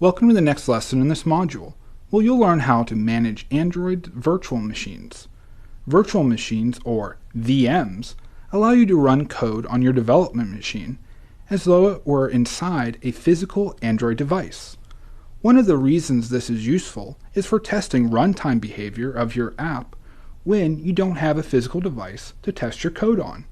Welcome to the next lesson in this module, where you'll learn how to manage Android virtual machines. Virtual machines, or VMs, allow you to run code on your development machine as though it were inside a physical Android device. One of the reasons this is useful is for testing runtime behavior of your app when you don't have a physical device to test your code on,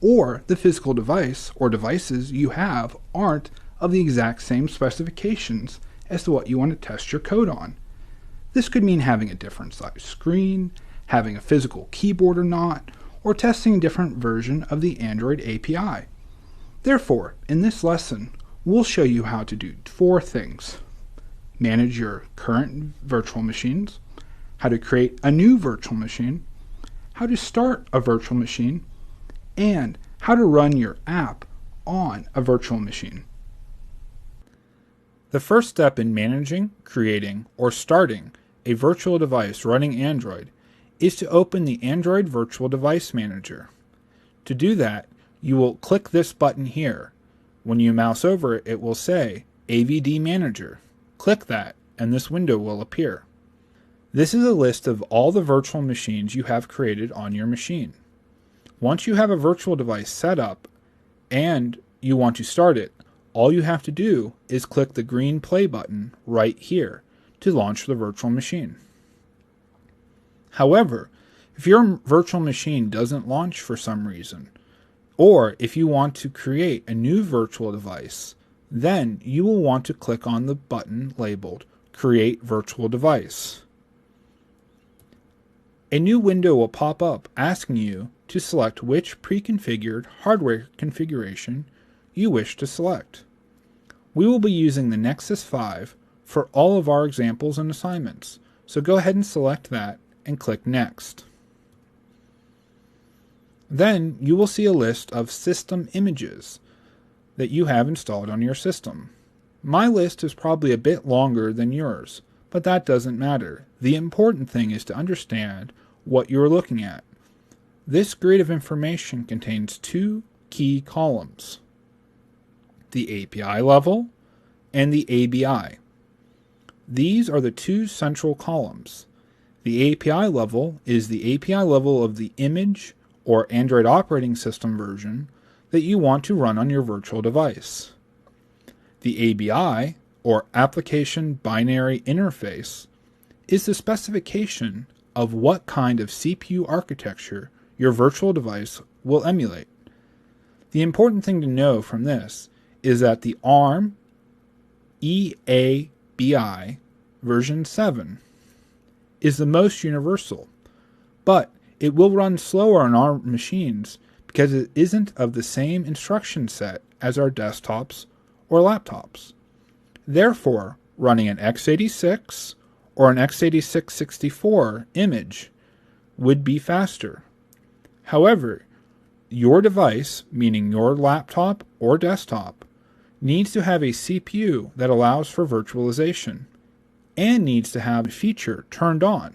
or the physical device or devices you have aren't of the exact same specifications as to what you want to test your code on. This could mean having a different size screen, having a physical keyboard or not, or testing a different version of the Android API. Therefore, in this lesson, we'll show you how to do 4 things. Manage your current virtual machines, how to create a new virtual machine, how to start a virtual machine, and how to run your app on a virtual machine. The first step in managing, creating, or starting a virtual device running Android is to open the Android Virtual Device Manager. To do that, you will click this button here. When you mouse over it, it will say AVD Manager. Click that, and this window will appear. This is a list of all the virtual machines you have created on your machine. Once you have a virtual device set up and you want to start it, all you have to do is click the green play button right here to launch the virtual machine. However, if your virtual machine doesn't launch for some reason, or if you want to create a new virtual device, then you will want to click on the button labeled Create Virtual Device. A new window will pop up asking you to select which pre-configured hardware configuration you wish to select. We will be using the Nexus 5 for all of our examples and assignments, so go ahead and select that and click Next. Then you will see a list of system images that you have installed on your system. My list is probably a bit longer than yours, but that doesn't matter. The important thing is to understand what you're looking at. This grid of information contains 2 key columns: the API level and the ABI. These are the 2 central columns. The API level is the API level of the image or Android operating system version that you want to run on your virtual device. The ABI, or Application Binary Interface, is the specification of what kind of CPU architecture your virtual device will emulate. The important thing to know from this is that the ARM EABI version 7 is the most universal, but it will run slower on our machines because it isn't of the same instruction set as our desktops or laptops. Therefore, running an x86 or an x86-64 image would be faster. However, your device, meaning your laptop or desktop, needs to have a CPU that allows for virtualization and needs to have a feature turned on.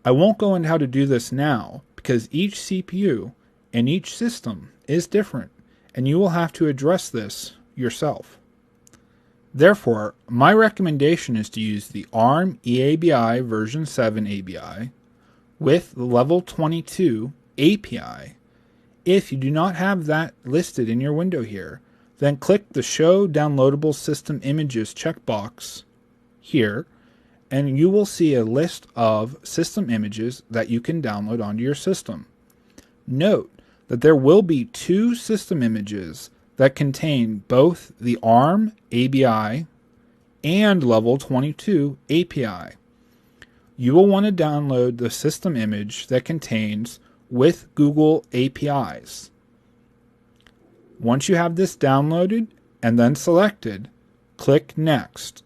I won't go into how to do this now because each CPU and each system is different, and you will have to address this yourself. Therefore, my recommendation is to use the ARM EABI version 7 ABI with the level 22 API. If you do not have that listed in your window here, then click the Show Downloadable System Images checkbox here, and you will see a list of system images that you can download onto your system. Note that there will be 2 system images that contain both the ARM ABI and level 22 API. You will want to download the system image that contains with Google APIs. Once you have this downloaded and then selected, click Next.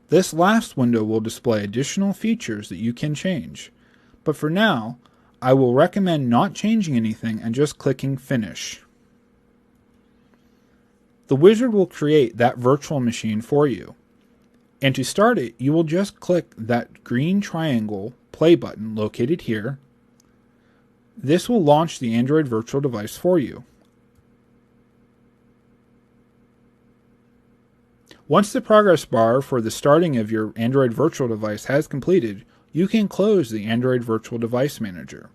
This last window will display additional features that you can change, but for now, I will recommend not changing anything and just clicking Finish. The wizard will create that virtual machine for you, and to start it, you will just click that green triangle play button located here. This will launch the Android virtual device for you. Once the progress bar for the starting of your Android virtual device has completed, you can close the Android Virtual Device Manager.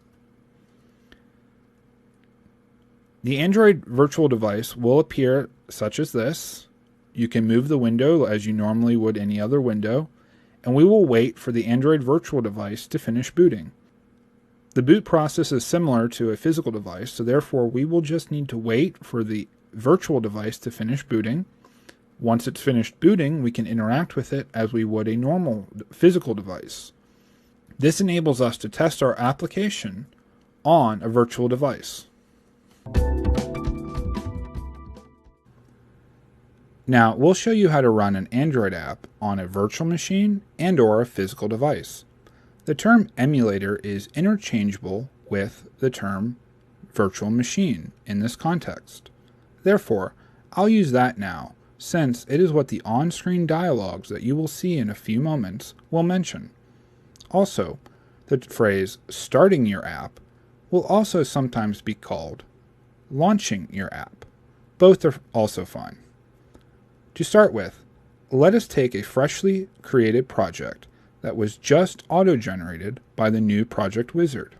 The Android virtual device will appear such as this. You can move the window as you normally would any other window, and we will wait for the Android virtual device to finish booting. The boot process is similar to a physical device, so therefore we will just need to wait for the virtual device to finish booting. Once it's finished booting, we can interact with it as we would a normal physical device. This enables us to test our application on a virtual device. Now, we'll show you how to run an Android app on a virtual machine and/or a physical device. The term emulator is interchangeable with the term virtual machine in this context. Therefore, I'll use that now, since it is what the on-screen dialogues that you will see in a few moments will mention. Also, the phrase starting your app will also sometimes be called launching your app. Both are also fine. To start with, let us take a freshly created project that was just auto-generated by the new project wizard.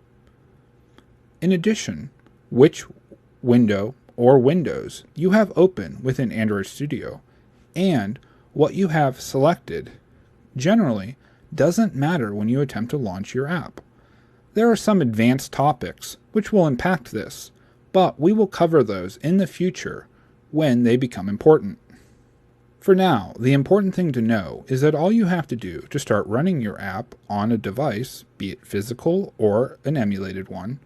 In addition, which window or windows you have open within Android Studio and what you have selected generally doesn't matter when you attempt to launch your app. There are some advanced topics which will impact this, but we will cover those in the future when they become important. For now, the important thing to know is that all you have to do to start running your app on a device, be it physical or an emulated one,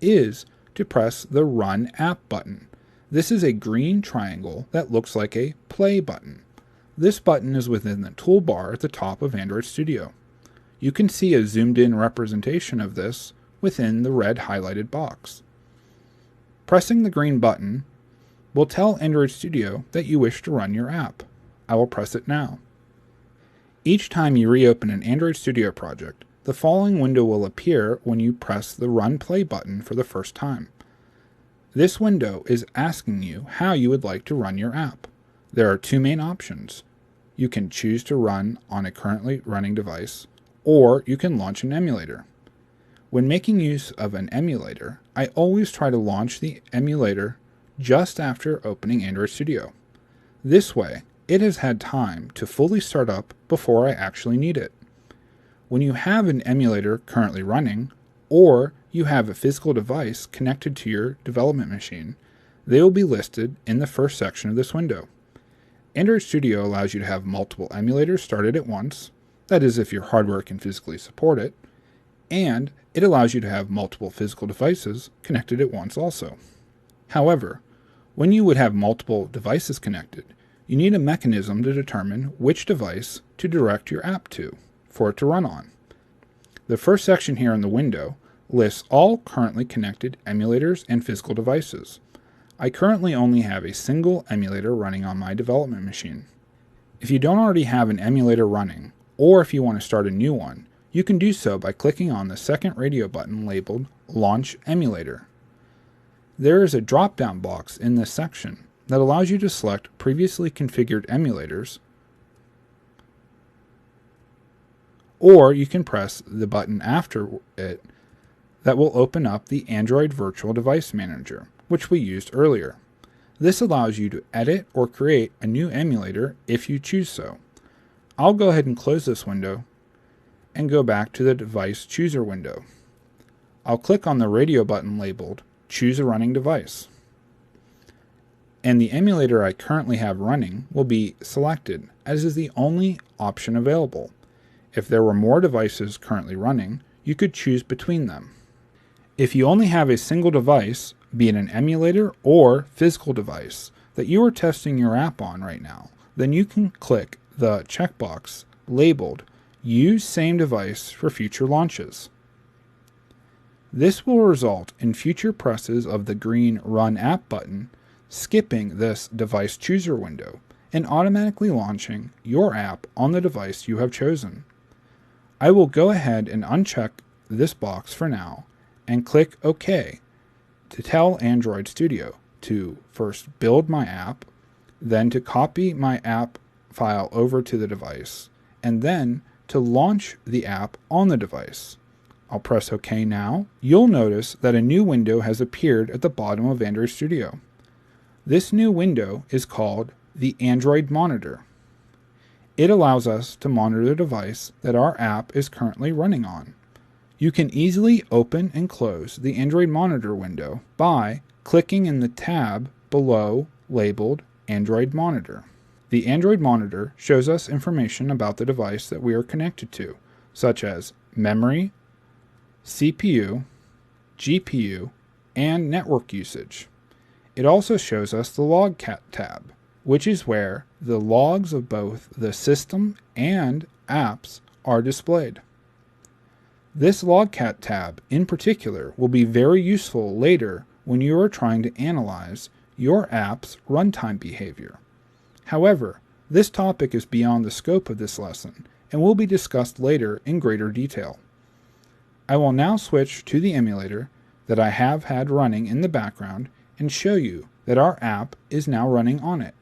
is to press the Run App button. This is a green triangle that looks like a play button. This button is within the toolbar at the top of Android Studio. You can see a zoomed-in representation of this within the red highlighted box. Pressing the green button will tell Android Studio that you wish to run your app. I will press it now. Each time you reopen an Android Studio project, the following window will appear when you press the Run Play button for the first time. This window is asking you how you would like to run your app. There are two main options. You can choose to run on a currently running device, or you can launch an emulator. When making use of an emulator, I always try to launch the emulator just after opening Android Studio. This way, it has had time to fully start up before I actually need it. When you have an emulator currently running, or you have a physical device connected to your development machine, they will be listed in the first section of this window. Android Studio allows you to have multiple emulators started at once, that is if your hardware can physically support it, and it allows you to have multiple physical devices connected at once also. However, when you would have multiple devices connected, you need a mechanism to determine which device to direct your app to for it to run on. The first section here in the window lists all currently connected emulators and physical devices. I currently only have a single emulator running on my development machine. If you don't already have an emulator running, or if you want to start a new one, you can do so by clicking on the second radio button labeled Launch Emulator. There is a drop-down box in this section that allows you to select previously configured emulators, or you can press the button after it that will open up the Android Virtual Device Manager, which we used earlier. This allows you to edit or create a new emulator if you choose so. I'll go ahead and close this window and go back to the Device Chooser window. I'll click on the radio button labeled Choose a Running Device, and the emulator I currently have running will be selected, as is the only option available. If there were more devices currently running, you could choose between them. If you only have a single device, be it an emulator or physical device, that you are testing your app on right now, then you can click the checkbox labeled Use Same Device for future launches. This will result in future presses of the green Run App button skipping this device chooser window and automatically launching your app on the device you have chosen. I will go ahead and uncheck this box for now and click OK to tell Android Studio to first build my app, then to copy my app file over to the device, and then to launch the app on the device. I'll press OK now. You'll notice that a new window has appeared at the bottom of Android Studio. This new window is called the Android Monitor. It allows us to monitor the device that our app is currently running on. You can easily open and close the Android Monitor window by clicking in the tab below labeled Android Monitor. The Android Monitor shows us information about the device that we are connected to, such as memory, CPU, GPU, and network usage. It also shows us the Log tab, which is where the logs of both the system and apps are displayed. This Logcat tab in particular will be very useful later when you are trying to analyze your app's runtime behavior. However, this topic is beyond the scope of this lesson and will be discussed later in greater detail. I will now switch to the emulator that I have had running in the background and show you that our app is now running on it.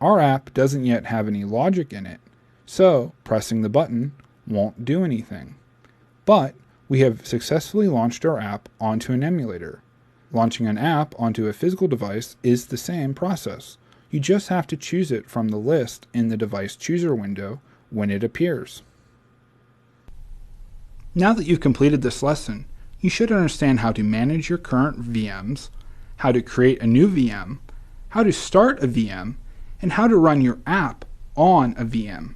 Our app doesn't yet have any logic in it, so pressing the button won't do anything. But we have successfully launched our app onto an emulator. Launching an app onto a physical device is the same process. You just have to choose it from the list in the Device Chooser window when it appears. Now that you've completed this lesson, you should understand how to manage your current VMs, how to create a new VM, how to start a VM, and how to run your app on a VM